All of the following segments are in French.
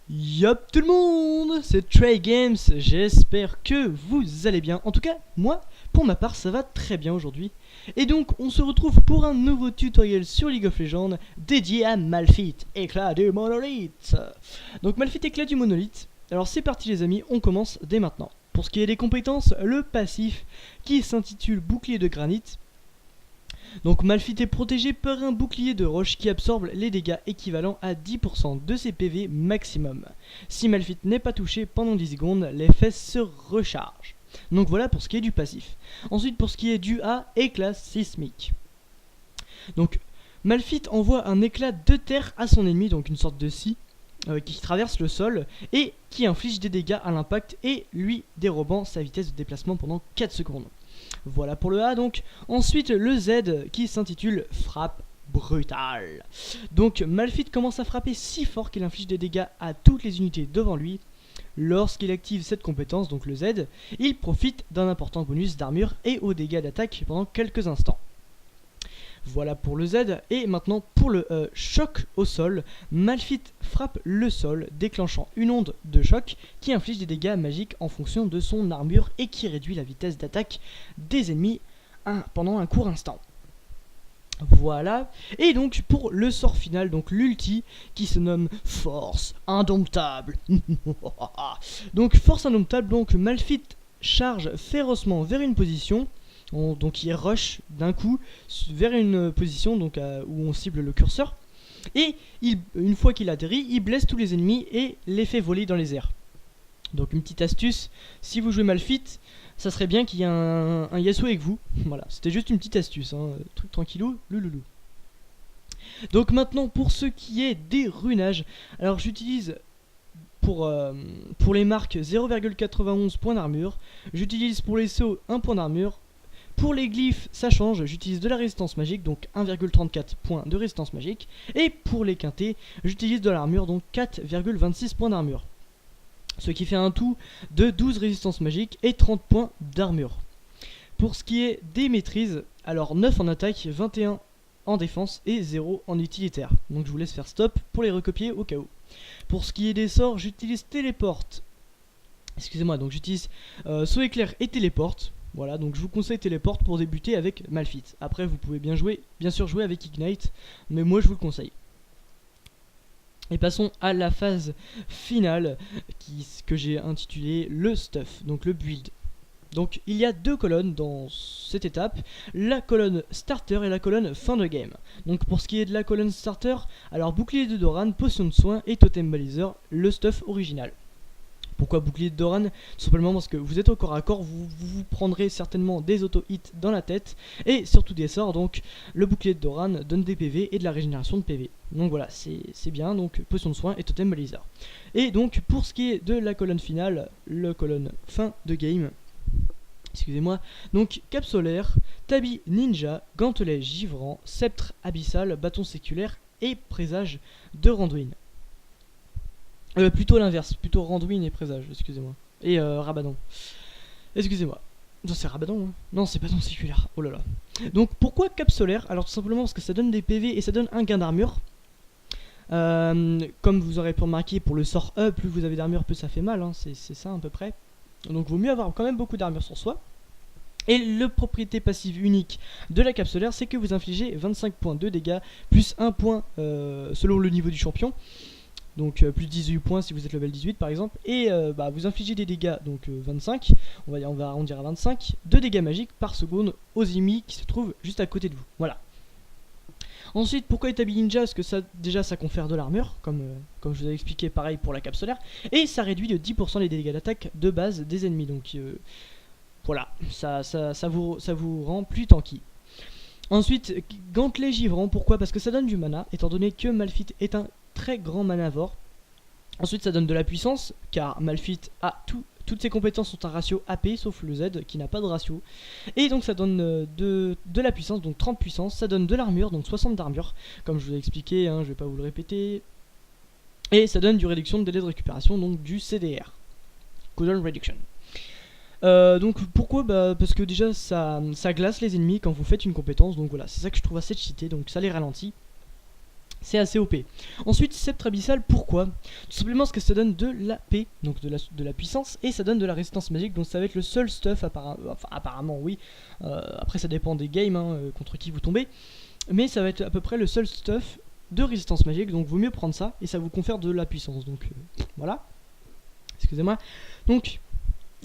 Yop tout le monde, c'est Trey Games, j'espère que vous allez bien. En tout cas, moi, pour ma part, ça va très bien aujourd'hui. Et donc, on se retrouve pour un nouveau tutoriel sur League of Legends dédié à Malphite, éclat du monolithe. Donc Malphite, éclat du monolithe. Alors c'est parti les amis, on commence dès maintenant. Pour ce qui est des compétences, le passif qui s'intitule bouclier de granit. Donc Malphite est protégé par un bouclier de roche qui absorbe les dégâts équivalents à 10% de ses PV maximum. Si Malphite n'est pas touché pendant 10 secondes, l'effet se recharge. Donc voilà pour ce qui est du passif. Ensuite pour ce qui est du A, éclat sismique. Donc Malphite envoie un éclat de terre à son ennemi, donc une sorte de scie qui traverse le sol et qui inflige des dégâts à l'impact et lui dérobant sa vitesse de déplacement pendant 4 secondes. Voilà pour le A donc. Ensuite le Z qui s'intitule frappe brutale. Donc Malphite commence à frapper si fort qu'il inflige des dégâts à toutes les unités devant lui. Lorsqu'il active cette compétence, donc le Z, il profite d'un important bonus d'armure et aux dégâts d'attaque pendant quelques instants. Voilà pour le Z, et maintenant pour le choc au sol, Malphite frappe le sol, déclenchant une onde de choc qui inflige des dégâts magiques en fonction de son armure et qui réduit la vitesse d'attaque des ennemis pendant un court instant. Voilà, et donc pour le sort final, donc l'ulti qui se nomme Force Indomptable. Donc Force Indomptable, donc Malphite charge férocement vers une position. Donc il rush d'un coup vers une position donc, où on cible le curseur. Et une fois qu'il atterrit, il blesse tous les ennemis et les fait voler dans les airs. Donc une petite astuce, si vous jouez Malphite, ça serait bien qu'il y ait un Yasuo avec vous. Voilà, c'était juste une petite astuce, hein, truc tranquillou, louloulou. Donc maintenant pour ce qui est des runages, alors j'utilise pour les marques 0,91 points d'armure, j'utilise pour les sauts 1 point d'armure. Pour les glyphes, ça change, j'utilise de la résistance magique, donc 1,34 points de résistance magique. Et pour les quintés, j'utilise de l'armure, donc 4,26 points d'armure. Ce qui fait un tout de 12 résistances magiques et 30 points d'armure. Pour ce qui est des maîtrises, alors 9 en attaque, 21 en défense et 0 en utilitaire. Donc je vous laisse faire stop pour les recopier au cas où. Pour ce qui est des sorts, j'utilise téléporte. Excusez-moi, donc j'utilise saut éclair et téléporte. Voilà, donc je vous conseille téléporte pour débuter avec Malphite. Après vous pouvez bien sûr jouer avec Ignite, mais moi je vous le conseille. Et passons à la phase finale que j'ai intitulée le stuff, donc le build. Donc il y a deux colonnes dans cette étape, la colonne starter et la colonne fin de game. Donc pour ce qui est de la colonne starter, alors bouclier de Doran, potion de soin et totem baliseur, le stuff original. Pourquoi bouclier de Doran? Tout simplement parce que vous êtes au corps à corps, vous prendrez certainement des auto-hits dans la tête et surtout des sorts. Donc le bouclier de Doran donne des PV et de la régénération de PV. Donc voilà, c'est bien, donc potion de soin et totem baliseur. Et donc pour ce qui est de la colonne finale, la colonne fin de game, excusez-moi, donc cap solaire, tabi ninja, gantelet givrant, sceptre abyssal, bâton séculaire et présage de Randuin. Plutôt l'inverse, plutôt Randuin et présage, excusez-moi. Et Rabadon. Excusez-moi. Non, c'est Rabadon, hein. Non, c'est bâton séculaire. Oh là là. Donc pourquoi cap solaire? Alors tout simplement parce que ça donne des PV et ça donne un gain d'armure. Comme vous aurez pu remarquer, pour le sort E, plus vous avez d'armure, plus ça fait mal, hein. C'est ça à peu près. Donc vaut mieux avoir quand même beaucoup d'armure sur soi. Et la propriété passive unique de la cape solaire, c'est que vous infligez 25 points de dégâts, plus 1 point selon le niveau du champion. Donc plus 18 points si vous êtes level 18 par exemple. Et vous infligez des dégâts, donc 25, on va arrondir à 25, de dégâts magiques par seconde aux ennemis qui se trouvent juste à côté de vous. Voilà. Ensuite, pourquoi Tabi Ninja? Parce que ça, déjà ça confère de l'armure, comme je vous avais expliqué, pareil pour la cape solaire. Et ça réduit de 10% les dégâts d'attaque de base des ennemis. Donc voilà, ça vous rend plus tanky. Ensuite, gantelet givrant, pourquoi? Parce que ça donne du mana, étant donné que Malphite est un très grand manavore. Ensuite ça donne de la puissance, car Malphite a toutes ses compétences sont un ratio AP, sauf le Z qui n'a pas de ratio. Et donc ça donne de la puissance, donc 30 puissance. Ça donne de l'armure, donc 60 d'armure, comme je vous ai expliqué, hein, je vais pas vous le répéter. Et ça donne du réduction de délai de récupération, donc du CDR, cooldown reduction. Donc pourquoi? Parce que déjà ça glace les ennemis quand vous faites une compétence. Donc voilà, c'est ça que je trouve assez cheaté, donc ça les ralentit. C'est assez OP. Ensuite, Sceptre Abyssal, pourquoi? Tout simplement parce que ça donne de la P, donc de la puissance, et ça donne de la résistance magique, donc ça va être le seul stuff, apparemment oui. Après ça dépend des games, hein, contre qui vous tombez. Mais ça va être à peu près le seul stuff de résistance magique, donc vaut mieux prendre ça, et ça vous confère de la puissance, donc voilà. Excusez-moi. Donc,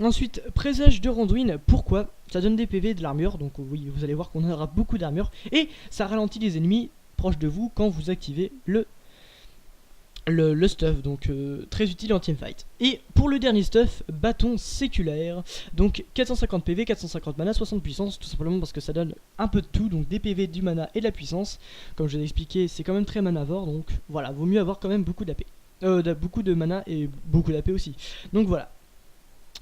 ensuite, Présage de Randuin, pourquoi? Ça donne des PV et de l'armure, donc oui, vous allez voir qu'on aura beaucoup d'armure, et ça ralentit les ennemis proche de vous quand vous activez le stuff, donc très utile en teamfight. Et pour le dernier stuff, bâton séculaire, donc 450 PV, 450 mana, 60 puissance, tout simplement parce que ça donne un peu de tout, donc des PV, du mana et de la puissance. Comme je l'ai expliqué, c'est quand même très manavore, donc voilà, vaut mieux avoir quand même beaucoup d'AP. Beaucoup de mana et beaucoup d'AP aussi. Donc voilà.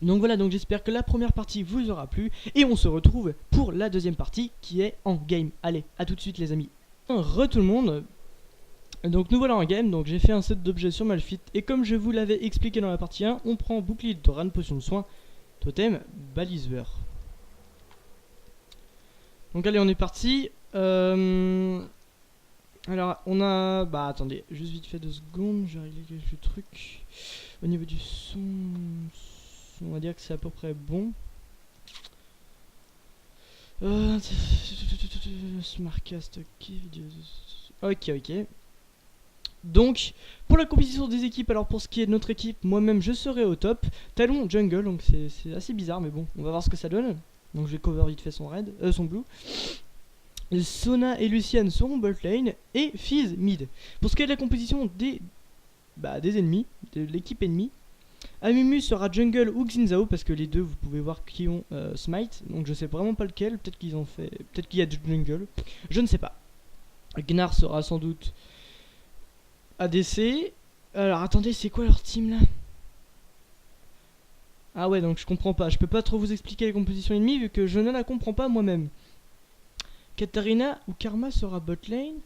Donc j'espère que la première partie vous aura plu, et on se retrouve pour la deuxième partie qui est en game. Allez, à tout de suite les amis. Re tout le monde. Donc nous voilà en game, donc j'ai fait un set d'objets sur Malphite, et comme je vous l'avais expliqué dans la partie 1, on prend bouclier de Doran, potion de soin, totem, baliseur. Donc allez, on est parti. Alors on a... Bah attendez, juste vite fait 2 secondes, je vais régler quelques trucs. Au niveau du son, on va dire que c'est à peu près bon. Smartcast, ok. Donc, pour la compétition des équipes, alors pour ce qui est de notre équipe, moi-même je serai au top. Talon jungle, donc c'est assez bizarre, mais bon, on va voir ce que ça donne. Donc je vais cover vite fait son red, son blue. Sona et Lucian seront bot lane, et Fizz mid. Pour ce qui est de la composition des ennemis, de l'équipe ennemie, Amumu sera jungle ou Xin Zhao, parce que les deux vous pouvez voir qui ont smite, donc je sais vraiment pas lequel, peut-être qu'ils ont fait, peut-être qu'il y a du jungle, je ne sais pas. Gnar sera sans doute ADC. Alors attendez, c'est quoi leur team là? Ah ouais, donc je comprends pas, je peux pas trop vous expliquer les compositions ennemies vu que je ne la comprends pas moi-même. Katarina ou Karma sera bot lane.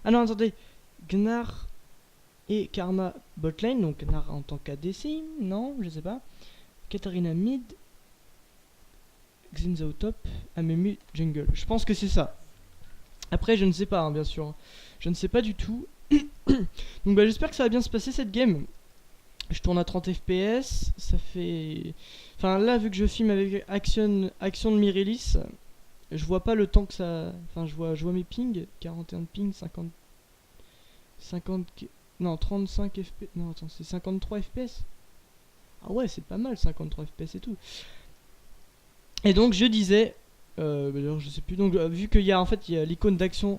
Ah non, attendez, Gnar et Karma botlane, donc Gnar en tant qu'ADC, non, je sais pas. Katarina mid, Xin Zhao top, Amumu jungle. Je pense que c'est ça. Après, je ne sais pas, hein, bien sûr. Je ne sais pas du tout. Donc bah, j'espère que ça va bien se passer cette game. Je tourne à 30 FPS, ça fait... Enfin là, vu que je filme avec action de Mirelis, je vois pas le temps que ça... Enfin, je vois mes pings, 41 de ping, 50... Non, 35 FPS. Non, attends, c'est 53 FPS. Ah ouais, c'est pas mal, 53 FPS et tout. Et donc, je disais... d'ailleurs, je sais plus. Donc, vu qu'il y a en fait il y a l'icône d'action...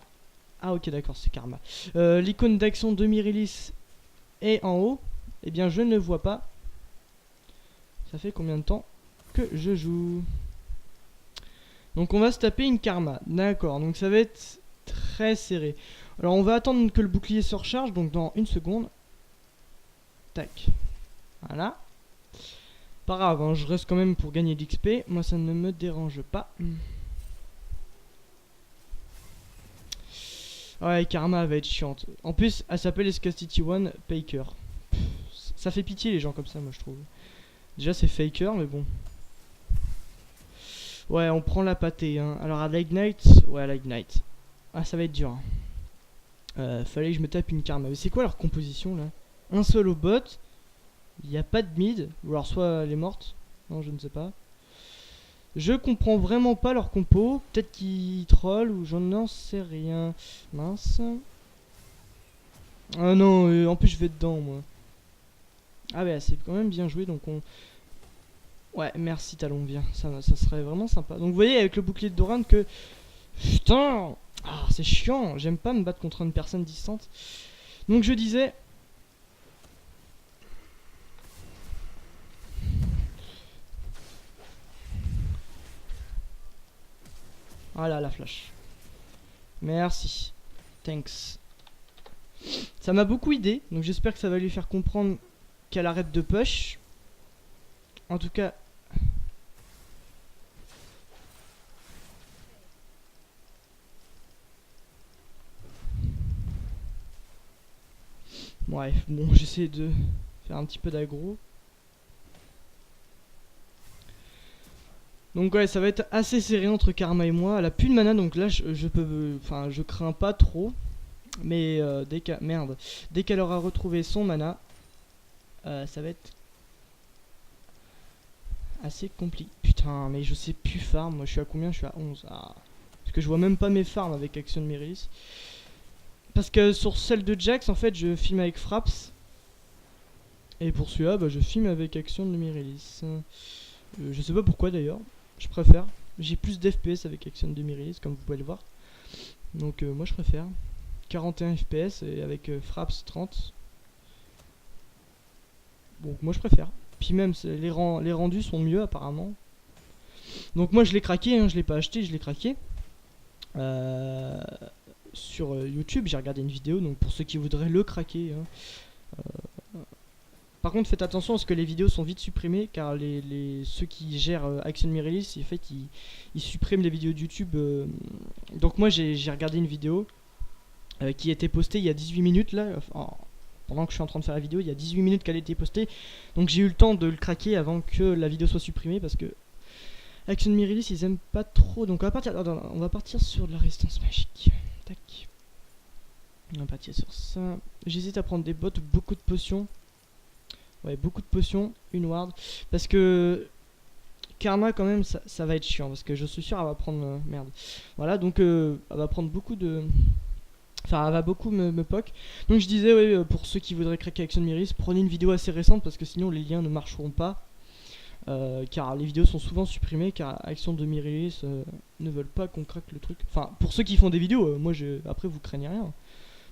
Ah ok, d'accord, c'est Karma. L'icône d'action de Mirelis est en haut. Eh bien, je ne vois pas. Ça fait combien de temps que je joue? Donc, on va se taper une Karma. D'accord, donc ça va être très serré. Alors on va attendre que le bouclier se recharge, donc dans une seconde. Tac. Voilà. Pas grave, hein, je reste quand même pour gagner de l'XP. Moi ça ne me dérange pas. Ouais, Karma va être chiante. En plus, elle s'appelle Escastity One Faker. Ça fait pitié les gens comme ça, moi je trouve. Déjà c'est Faker, mais bon. Ouais, on prend la pâtée. Hein. Alors à l'Ignite, ouais, à l'Ignite. Ah, ça va être dur. Hein. Fallait que je me tape une Karma. Mais c'est quoi leur composition là? Un seul au bot. Il n'y a pas de mid. Ou alors soit elle est morte. Non, je ne sais pas. Je comprends vraiment pas leur compo. Peut-être qu'ils trollent ou j'en sais rien. Mince. Ah non, en plus je vais dedans moi. Ah ouais, c'est quand même bien joué. Donc on... Ouais, merci Talon, viens. Ça serait vraiment sympa. Donc vous voyez avec le bouclier de Doran que... Putain! Ah, c'est chiant, j'aime pas me battre contre une personne distante. Donc je disais... Voilà la flash. Merci. Thanks. Ça m'a beaucoup aidé, donc j'espère que ça va lui faire comprendre qu'elle arrête de push. En tout cas... Bref, bon, j'essaie de faire un petit peu d'aggro. Donc ouais, ça va être assez serré entre Karma et moi. Elle a plus de mana, donc là je peux... Enfin, je crains pas trop. Mais dès qu'elle aura retrouvé son mana, ça va être assez compliqué. Putain, mais je sais plus farm. Moi, je suis à combien? Je suis à 11. Ah. Parce que je vois même pas mes farms avec Action de Mirilis. Parce que sur celle de Jax, en fait, je filme avec Fraps. Et pour celui-là, bah, je filme avec Action de Mirilis. Je sais pas pourquoi d'ailleurs. Je préfère. J'ai plus d'FPS avec Action de Mirilis, comme vous pouvez le voir. Donc, moi, je préfère. 41 FPS et avec Fraps 30. Donc, moi, je préfère. Puis même, les rendus sont mieux apparemment. Donc, moi, je l'ai craqué. Hein, je l'ai pas acheté, je l'ai craqué. Sur YouTube, j'ai regardé une vidéo, donc pour ceux qui voudraient le craquer. Hein. Par contre, faites attention parce que les vidéos sont vite supprimées, car ceux qui gèrent Action Mirilis, en fait, ils suppriment les vidéos de YouTube. Donc moi, j'ai regardé une vidéo qui a été postée il y a 18 minutes là. Pendant que je suis en train de faire la vidéo, il y a 18 minutes qu'elle a été postée. Donc j'ai eu le temps de le craquer avant que la vidéo soit supprimée parce que Action Mirilis, ils aiment pas trop. Donc on va partir sur de la résistance magique. Tac. On va partir sur ça. J'hésite à prendre des bots ou beaucoup de potions. Ouais, beaucoup de potions, une ward. Parce que Karma, quand même, ça va être chiant. Parce que je suis sûr, elle va prendre. Merde. Voilà, donc elle va prendre beaucoup de. Enfin, elle va beaucoup me poke. Donc je disais, ouais, pour ceux qui voudraient craquer Action Mirilis, prenez une vidéo assez récente. Parce que sinon, les liens ne marcheront pas. Car les vidéos sont souvent supprimées, car Action de Mirilis ne veulent pas qu'on craque le truc. Enfin, pour ceux qui font des vidéos, moi après vous craignez rien.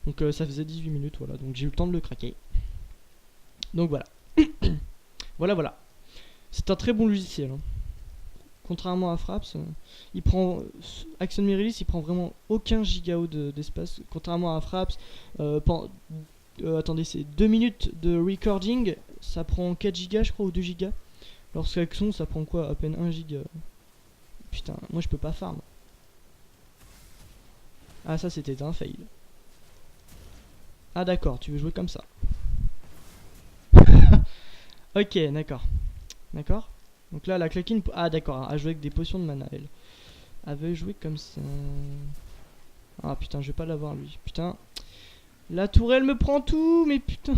Donc ça faisait 18 minutes, voilà, donc j'ai eu le temps de le craquer. Donc voilà. Voilà. C'est un très bon logiciel. Hein. Contrairement à Fraps, il prend Action Mirilis, il prend vraiment aucun gigaoctet d'espace. Contrairement à Fraps, attendez, c'est 2 minutes de recording, ça prend 4 gigas je crois, ou 2 gigas. Lorsqu'Action, ça prend quoi? À peine 1 giga. Putain, moi je peux pas farm. Ah, ça c'était un fail. Ah d'accord, tu veux jouer comme ça. Ok, d'accord. D'accord. Donc là, la claquine... Ah d'accord, elle joue avec des potions de mana, elle. Elle veut jouer comme ça. Ah putain, je vais pas l'avoir lui. Putain. La tourelle me prend tout, mais putain.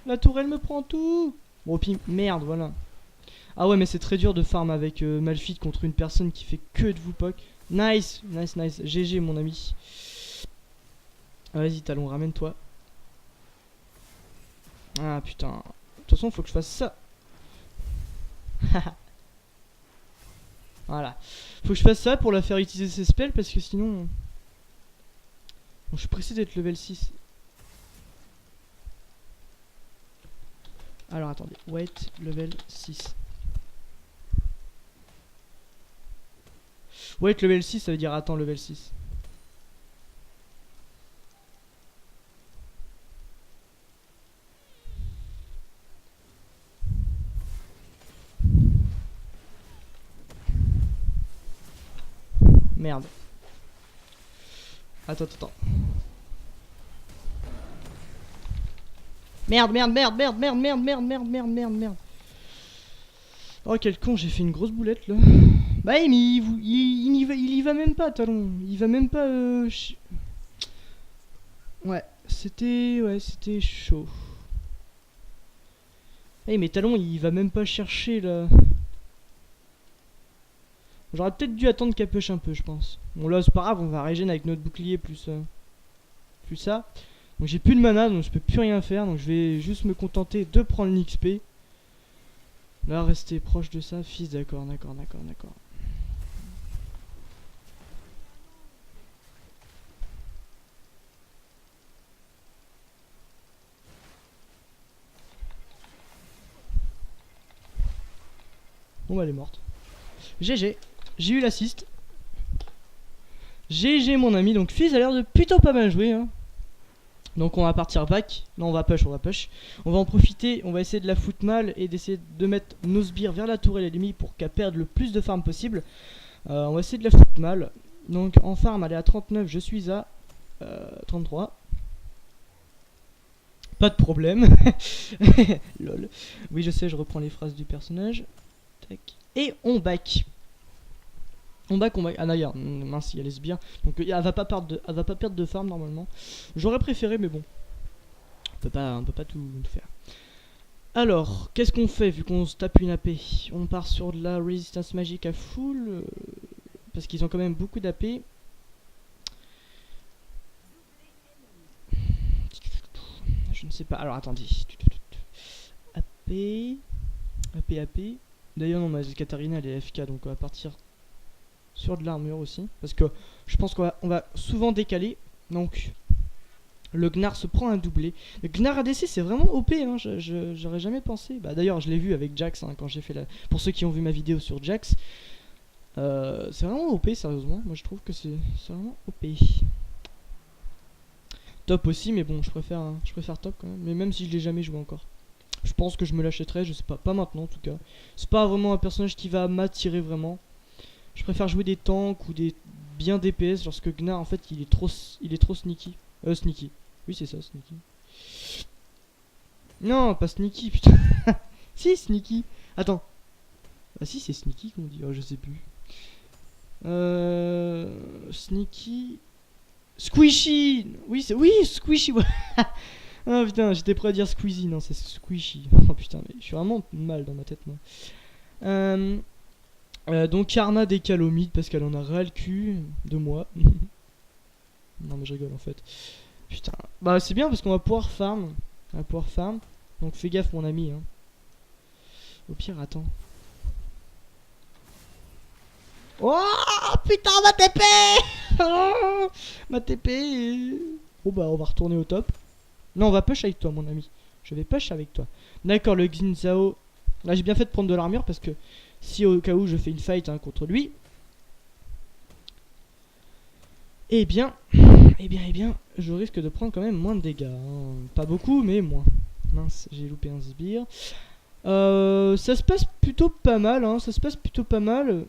La tourelle me prend tout. Bon, puis merde, voilà. Ah ouais, mais c'est très dur de farm avec Malphite contre une personne qui fait que de vous poke. Nice. GG, mon ami. Ah, vas-y, Talon, ramène-toi. Ah putain. De toute façon, faut que je fasse ça. Voilà. Faut que je fasse ça pour la faire utiliser ses spells parce que sinon. Bon, je suis pressé d'être level 6. Alors attendez. Wait, level 6. Wait, level 6, ça veut dire attends, level 6. Merde. Attends. Merde. Oh quel con, j'ai fait une grosse boulette là. Bah mais il y va même pas, Talon. Il va même pas Ouais, c'était chaud. Hey mais Talon, il va même pas chercher là. J'aurais peut-être dû attendre qu'elle push un peu, je pense. Bon là c'est pas grave, on va régénérer avec notre bouclier plus ça. Donc j'ai plus de mana, donc je peux plus rien faire. Donc je vais juste me contenter de prendre l'XP. Là rester proche de ça, fils, d'accord. Bon bah elle est morte. GG, j'ai eu l'assist. GG mon ami, donc Fizz a l'air de plutôt pas mal jouer hein. Donc on va partir back. Non on va push. On va en profiter, on va essayer de la foutre mal et d'essayer de mettre nos sbires vers la tourelle ennemie pour qu'elle perde le plus de farm possible. On va essayer de la foutre mal. Donc en farm elle est à 39, je suis à 33. Pas de problème. Lol. Oui je sais, je reprends les phrases du personnage. Tac. Et on back. Combat. Ah d'ailleurs, mince, il y a les sbires. Donc elle va pas perdre de farm normalement. J'aurais préféré, mais bon. On peut pas tout faire. Alors, qu'est-ce qu'on fait vu qu'on se tape une AP? On part sur de la résistance magique à full. Parce qu'ils ont quand même beaucoup d'AP. Je ne sais pas. Alors attendez. AP. AP. D'ailleurs, non, ma Katarina elle est FK, donc on va partir sur de l'armure aussi. Parce que je pense qu'on va souvent décaler. Donc, le Gnar se prend un doublé. Le Gnar ADC c'est vraiment OP, hein. J'aurais jamais pensé. Bah d'ailleurs, je l'ai vu avec Jax hein, quand j'ai fait la. Pour ceux qui ont vu ma vidéo sur Jax. C'est vraiment OP, sérieusement. Moi je trouve que c'est vraiment OP. Top aussi, mais bon, je préfère top quand même. Mais même si je l'ai jamais joué encore. Je pense que je me l'achèterai, je sais pas. Pas maintenant en tout cas. C'est pas vraiment un personnage qui va m'attirer vraiment. Je préfère jouer des tanks ou des bien DPS lorsque Gnar en fait il est trop sneaky. Sneaky. Oui c'est ça, sneaky. Non, pas sneaky, putain. Si, sneaky. Attends. Ah si, c'est sneaky qu'on dit. Oh, je sais plus. Sneaky. Squishy. Oui, squishy. Ouais. Oh putain, j'étais prêt à dire squeezy. Non, c'est squishy. Oh putain, mais je suis vraiment mal dans ma tête, moi. Donc Karma décale au mid parce qu'elle en a ras le cul de moi. Non, mais je rigole en fait. Putain. Bah, c'est bien parce qu'on va pouvoir farm. Donc fais gaffe, mon ami. Hein. Au pire, attends. Oh putain, ma TP. Oh, ma TP. Bon bah on va retourner au top. Non, on va push avec toi mon ami. Je vais push avec toi. D'accord, le Xin Zhao. Là j'ai bien fait de prendre de l'armure parce que si au cas où je fais une fight hein, contre lui. Eh bien, je risque de prendre quand même moins de dégâts. Hein. Pas beaucoup, mais moins. Mince, j'ai loupé un sbire. Ça se passe plutôt pas mal, hein. Ça se passe plutôt pas mal.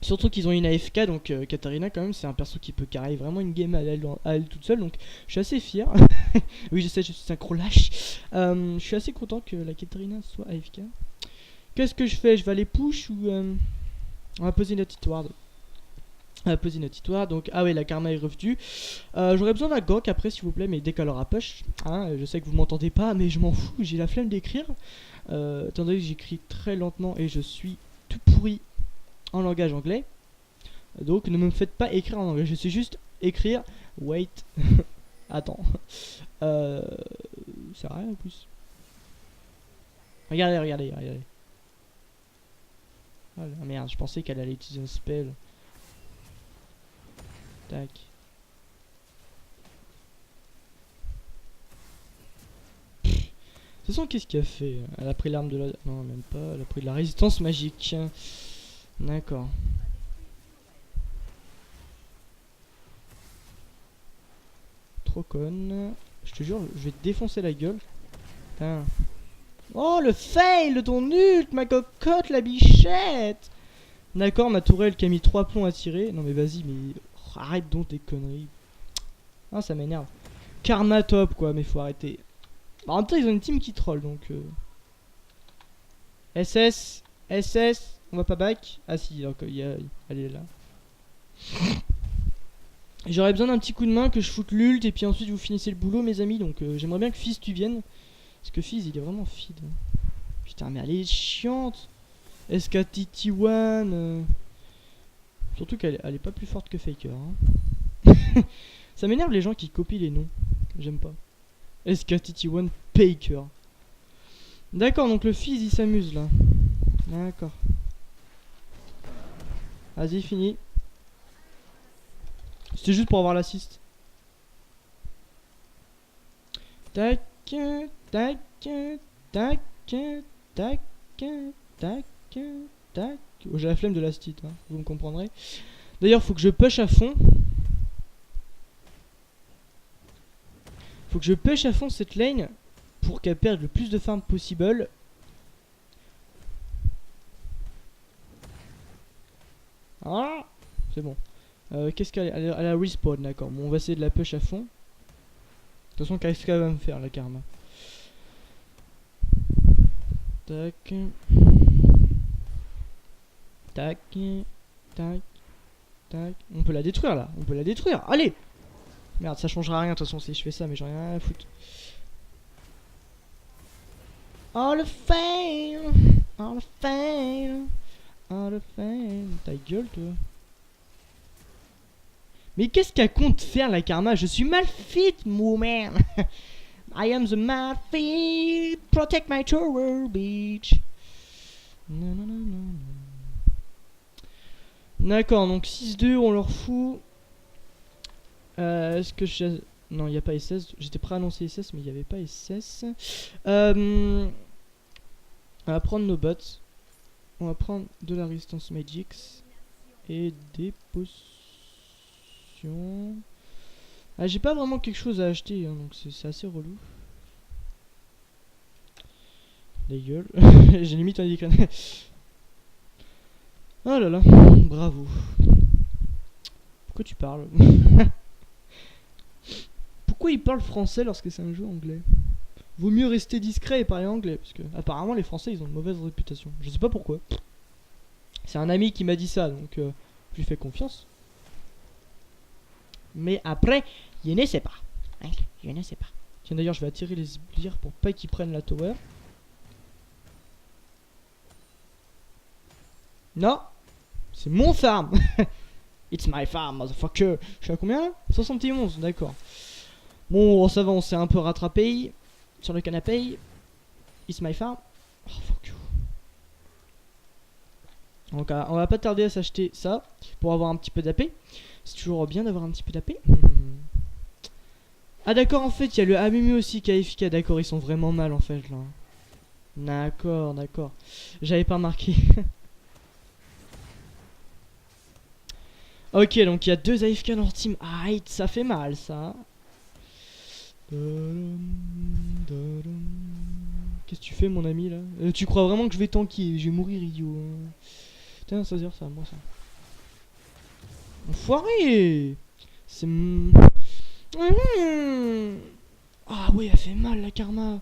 Surtout qu'ils ont une AFK, donc Katarina quand même c'est un perso qui peut carrer vraiment une game à elle toute seule, donc je suis assez fier. Oui je sais, je suis un gros lâche. Je suis assez content que la Katarina soit AFK. Qu'est-ce que je fais? Je vais aller push ou on va poser notre petite ward. On va poser notre petite ward, donc ah ouais la karma est revenue. J'aurais besoin d'un gank après s'il vous plaît, mais dès qu'elle aura push, hein, je sais que vous m'entendez pas mais je m'en fous, j'ai la flemme d'écrire. Étant donné que j'écris très lentement et je suis tout pourri en langage anglais, donc ne me faites pas écrire en anglais, je sais juste écrire wait. Attends, c'est rien en plus. Regardez. Ah merde, je pensais qu'elle allait utiliser un spell. Tac. De toute façon, qu'est-ce qu'elle a fait? Elle a pris l'arme de la... Non, même pas. Elle a pris de la résistance magique. D'accord. Trop conne. Je te jure, je vais te défoncer la gueule. Putain. Oh, le fail de ton ult, ma cocotte, la bichette. D'accord, ma tourelle qui a mis 3 plombs à tirer. Non mais vas-y, mais... Oh, arrête donc tes conneries. Ah, ça m'énerve. Karma top, quoi, mais faut arrêter. Bah, en même temps, ils ont une team qui troll, donc... SS, on va pas back. Ah si, elle est là. J'aurais besoin d'un petit coup de main, que je foute l'ult, et puis ensuite vous finissez le boulot, mes amis. Donc j'aimerais bien que Fizz tu viennes. Parce que Fizz, il est vraiment feed. Putain, mais elle est chiante. SKTT1. Surtout qu'elle est pas plus forte que Faker. Hein. Ça m'énerve les gens qui copient les noms. J'aime pas. SKTT1 Faker. D'accord, donc le Fizz il s'amuse là. D'accord. Vas-y, fini. C'était juste pour avoir l'assist. Tac, tac, tac, tac, tac, tac. Oh, j'ai la flemme de l'assist, hein, vous me comprendrez. D'ailleurs, faut que je push à fond. Faut que je push à fond cette lane pour qu'elle perde le plus de farm possible. Ah, c'est bon. Qu'est-ce qu'elle a respawn, d'accord. Bon, on va essayer de la push à fond. De toute façon, qu'est-ce qu'elle va me faire, la karma? Tac. Tac. Tac. Tac. On peut la détruire là. On peut la détruire. Allez. Merde, ça changera rien de toute façon si je fais ça, mais j'en ai rien à foutre. Oh le fail. Oh le fail. Oh le fail. Ta gueule toi. Mais qu'est-ce qu'elle compte faire la karma? Je suis mal fit, woman. I am the mad fit. Protect my tower, bitch. Non, non, non, non. D'accord, donc 6-2, on leur fout. Est-ce que je... Non, il n'y a pas SS. J'étais prêt à annoncer SS, mais il n'y avait pas SS. On va prendre nos bots. On va prendre de la résistance Magix. Et des potions. Ah, j'ai pas vraiment quelque chose à acheter, hein, donc c'est assez relou. Les gueules. J'ai limite un décran. Oh là là, bravo. Pourquoi tu parles? Pourquoi il parle français lorsque c'est un jeu anglais? Vaut mieux rester discret et parler anglais, parce que apparemment les Français ils ont une mauvaise réputation. Je sais pas pourquoi. C'est un ami qui m'a dit ça, donc je lui fais confiance. Mais après, je ne sais pas. Je ne sais pas. Tiens, d'ailleurs, je vais attirer les sbires pour pas qu'ils prennent la tower. Non, c'est mon farm. It's my farm, motherfucker. Je suis à combien là? 71, d'accord. Bon, ça va, on s'est un peu rattrapé sur le canapé. It's my farm. Oh, fuck you. Donc, on va pas tarder à s'acheter ça pour avoir un petit peu d'AP. C'est toujours bien d'avoir un petit peu d'AP. Ah d'accord, en fait il y a le Amimi aussi qui a AFK. D'accord, ils sont vraiment mal en fait là. D'accord, d'accord. J'avais pas remarqué. Ok, donc il y a 2 AFK dans leur team. Aïe, ça fait mal ça. Qu'est-ce que tu fais mon ami là? Tu crois vraiment que je vais tanker? Je vais mourir idiot. Putain, ça veut dire ça, moi ça. Enfoiré. C'est... Ah ouais, elle fait mal la karma.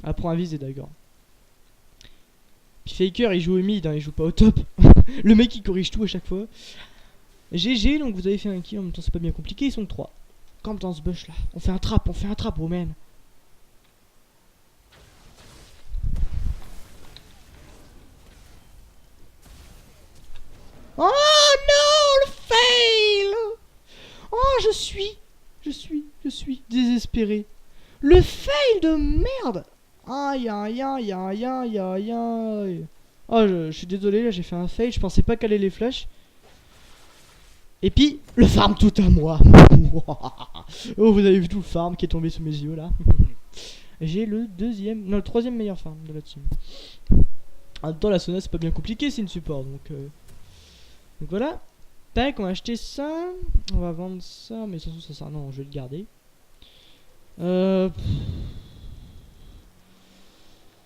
Elle prend un visé d'accord. Puis Faker il joue au mid, hein, il joue pas au top. Le mec il corrige tout à chaque fois. GG, donc vous avez fait un kill, en même temps c'est pas bien compliqué, ils sont 3. Comme dans ce bush là. On fait un trap, woman. Oh non, le fail. Oh, je suis désespéré. Le fail de merde. Aïe, aïe, aïe, aïe, aïe, aïe, aïe. Oh, je suis désolé, là j'ai fait un fail, je pensais pas caler les flèches. Et puis, le farm tout à moi. Oh, vous avez vu tout le farm qui est tombé sous mes yeux là. J'ai le deuxième, non le troisième meilleur farm de la team. En même temps, la Sona c'est pas bien compliqué, c'est une support donc voilà. Tac, on va acheter ça. On va vendre ça, mais de toute façon ça sert. Non, je vais le garder.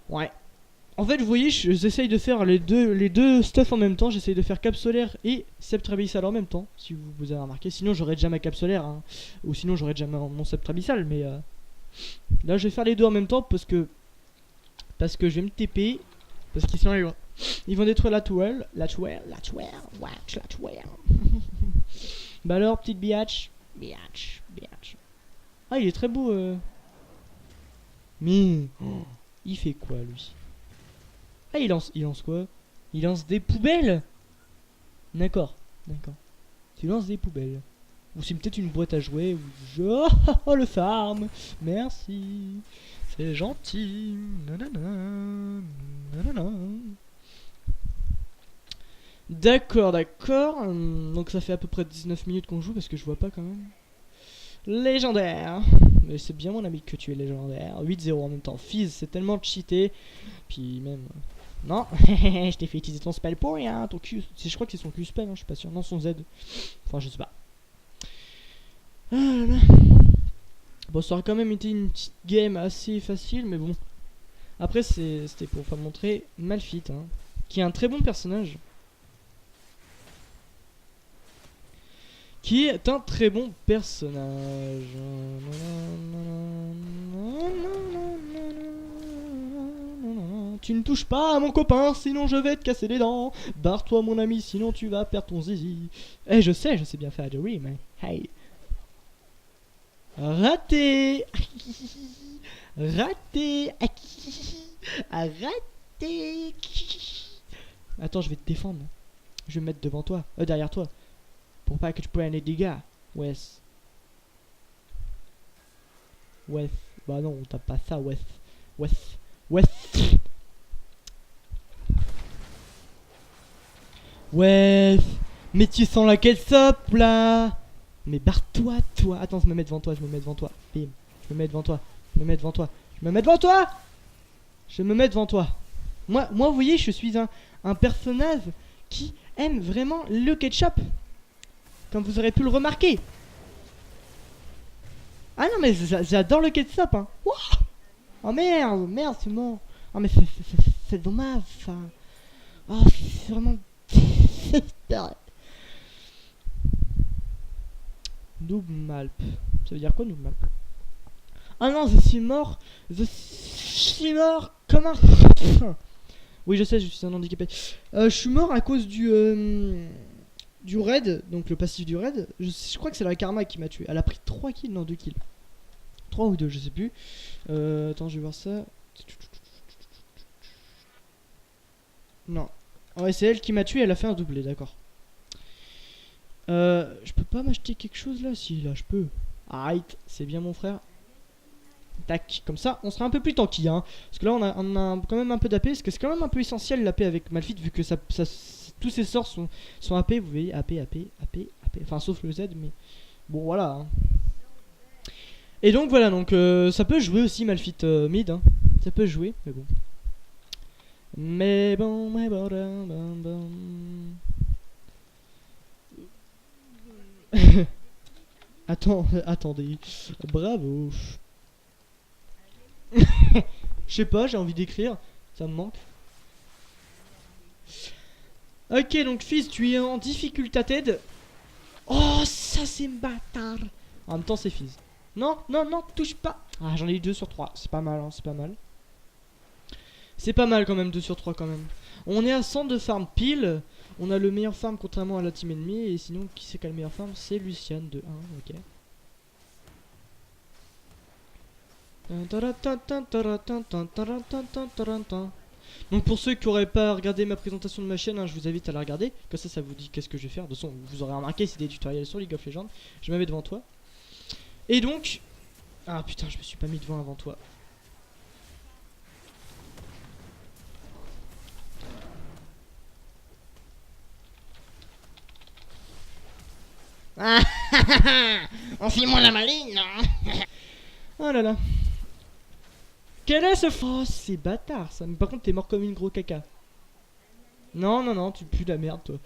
Ouais. En fait, vous voyez, j'essaye de faire les deux stuff en même temps. J'essaye de faire cap solaire et sceptre abyssal en même temps, si vous avez remarqué. Sinon, j'aurais déjà ma cap solaire, hein. Ou sinon, j'aurais déjà mon sceptre abyssal. Mais là, je vais faire les deux en même temps parce que je vais me TP. Parce qu'ils sont ils vont détruire la toile. Watch la toile. Bah alors, petite biatch. Biatch. Ah, il est très beau. Mais il fait quoi lui? Ah, il lance quoi? Il lance des poubelles. D'accord. Tu lances des poubelles. Ou c'est peut-être une boîte à jouets. Ou oh, le farm. Merci. C'est gentil. D'accord. Donc ça fait à peu près 19 minutes qu'on joue parce que je vois pas quand même. Légendaire. Mais c'est bien mon ami que tu es légendaire. 8-0 en même temps. Fizz, c'est tellement cheaté. Puis même... Non, je t'ai fait utiliser ton spell pour rien. Ton Q... Je crois que c'est son Q spell, hein, je suis pas sûr. Non, son Z. Enfin, je sais pas. Ah là là. Bon, ça aurait quand même été une petite game assez facile, mais bon. Après, c'était pour vous montrer Malphite, hein, qui est un très bon personnage. Qui est un très bon personnage. Tu ne touches pas à mon copain, sinon je vais te casser les dents. Barre-toi mon ami, sinon tu vas perdre ton zizi. Eh, je sais bien faire de rime, mais hey. Raté. Raté. Raté. Attends, je vais te défendre. Je vais me mettre devant toi, derrière toi. Pour pas que tu prennes les dégâts. Ouais. Ouais. Bah non, on tape pas ça, ouais. Ouais. Ouais. Ouais. Mais tu sens la ketchup là. Mais barre-toi, toi. Attends, je me mets devant toi, Bim. Je me mets devant toi. Je me mets devant toi. Je me mets devant toi. Je me mets devant toi. Moi, vous voyez, je suis un personnage qui aime vraiment le ketchup. Comme vous aurez pu le remarquer. Ah non, mais j'adore le ketchup, hein. Wow. Oh merde, c'est mort. Oh mais c'est dommage, ça. Oh, c'est vraiment... Noob Malp. Ça veut dire quoi, Noob Malp? Ah non, je suis mort comme un... Oui, je sais, je suis un handicapé. Je suis mort à cause du raid, donc le passif du raid. Je crois que c'est la Karma qui m'a tué. Elle a pris 3 kills, non 2 kills. 3 ou 2, je sais plus. Attends, je vais voir ça. Non. Ouais, c'est elle qui m'a tué, elle a fait un doublé, d'accord. Je peux pas m'acheter quelque chose là? Si, là, je peux. Arrête, c'est bien mon frère. Tac, comme ça, on sera un peu plus tanky, hein. Parce que là, on a quand même un peu d'AP. Parce que c'est quand même un peu essentiel l'AP avec Malphite, vu que tous ses sorts sont AP. Vous voyez, AP. Enfin, sauf le Z, mais bon, voilà. Hein. Et donc, voilà, donc ça peut jouer aussi Malphite mid. Hein. Ça peut jouer, mais bon. Attendez. Bravo. Je sais pas, j'ai envie d'écrire. Ça me manque. Ok, donc fils, tu es en difficulté. Oh, ça c'est bâtard. En même temps, c'est fils. Non, touche pas. Ah, j'en ai eu 2 sur 3. C'est pas mal, hein, c'est pas mal. C'est pas mal quand même, 2 sur 3 quand même. On est à 100 de farm pile. On a le meilleur farm contrairement à la team ennemie. Et sinon, qui c'est qui a le meilleur farm? C'est Luciane de 1, ok. Donc pour ceux qui n'auraient pas regardé ma présentation de ma chaîne, hein, je vous invite à la regarder. Comme ça vous dit qu'est-ce que je vais faire. De toute façon, vous aurez remarqué, c'est des tutoriels sur League of Legends. Je me mets devant toi. Et donc... Ah putain, je me suis pas mis devant avant toi. On fait moins la maligne, non? Oh là là. Quel est ce... Oh, c'est bâtard ça. Mais par contre, t'es mort comme une gros caca. Non, tu pues la merde, toi.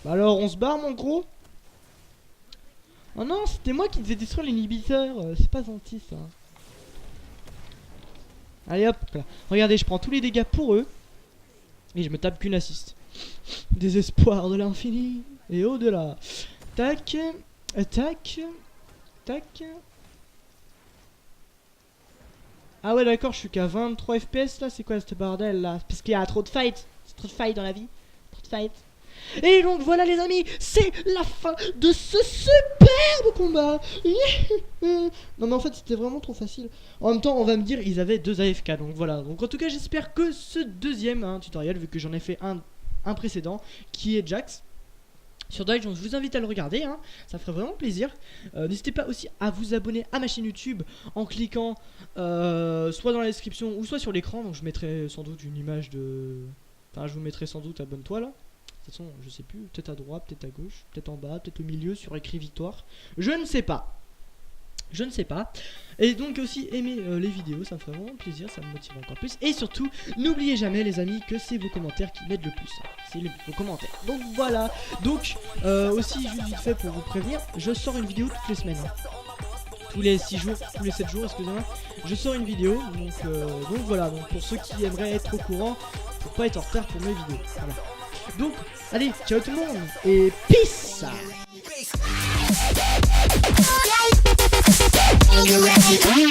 Bah alors, on se barre, mon gros? Oh non, c'était moi qui devais détruire l'inhibiteur. C'est pas gentil, ça. Allez, hop. Là. Regardez, je prends tous les dégâts pour eux. Et je me tape qu'une assist. Désespoir de l'infini et au-delà. Tac. Tac. Tac. Ah ouais d'accord, je suis qu'à 23 FPS là, c'est quoi ce bordel là? Parce qu'il y a trop de fights. C'est trop de fights dans la vie. Trop de fights. Et donc voilà les amis, c'est la fin de ce superbe combat. Non mais en fait c'était vraiment trop facile. En même temps on va me dire ils avaient 2 AFK, donc voilà. Donc en tout cas j'espère que ce deuxième tutoriel, vu que j'en ai fait un précédent qui est Jax sur Dodge, donc je vous invite à le regarder, hein, ça ferait vraiment plaisir. N'hésitez pas aussi à vous abonner à ma chaîne YouTube en cliquant soit dans la description ou soit sur l'écran. Donc je mettrai sans doute une image de... Enfin je vous mettrai sans doute abonne-toi là. De toute façon je sais plus, peut-être à droite, peut-être à gauche, peut-être en bas, peut-être au milieu sur écrit victoire. Je ne sais pas. Je ne sais pas. Et donc aussi aimer les vidéos, ça me ferait vraiment plaisir, ça me motive encore plus. Et surtout, n'oubliez jamais les amis que c'est vos commentaires qui m'aident le plus. C'est vos commentaires. Donc voilà. Donc aussi juste vite fait pour vous prévenir, je sors une vidéo toutes les semaines. Hein. Tous les 6 jours, tous les 7 jours, excusez-moi. Je sors une vidéo. Donc voilà, donc pour ceux qui aimeraient être au courant, pour pas être en retard pour mes vidéos. Voilà. Donc, allez, ciao tout le monde et peace. Are you ready?